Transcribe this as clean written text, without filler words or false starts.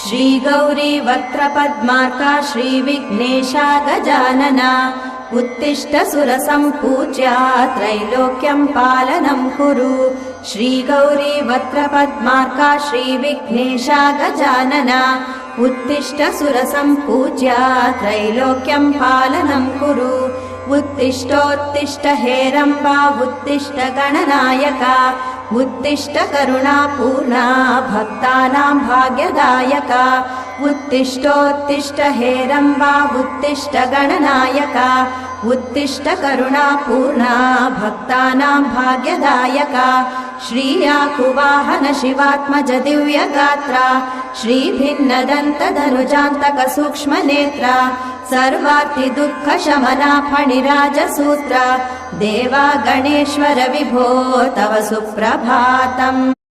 श्रीगौरी वक्त्रपद्मार्का श्रीविघ्नेशा गजानना उत्तिष्ठ सुरसम्पूज्या त्रैलोक्यं पालनं कुरु। श्रीगौरी वक्त्रपद्मार्का श्रीविघ्नेशा गजानना उत्तिष्ठ सुरसम्पूज्या त्रैलोक्यं पालनं कुरु। उत्तिष्ठोत्तिष्ठ हेरम्बा उत्तिष्ठ गणनायका उत्तिष्ठ करुणापूर्णा भक्तानां भाग्यदायका। उत्तिष्ठोत्तिष्ठ हेरम्बा उत्तिष्ठ गणनायका उत्तिष्ठ करुणापूर्णा भक्तानां भाग्यदायका। श्रीयाकुवाहन शिवात्मज दिव्यगात्रा श्रीभिन्नदन्तधनुजान्तक सूक्ष्मनेत्रा सर्वार्ति दुःखशमना फणिराजसूत्रा देवा गणेश्वर विभो तव सुप्रभातम्।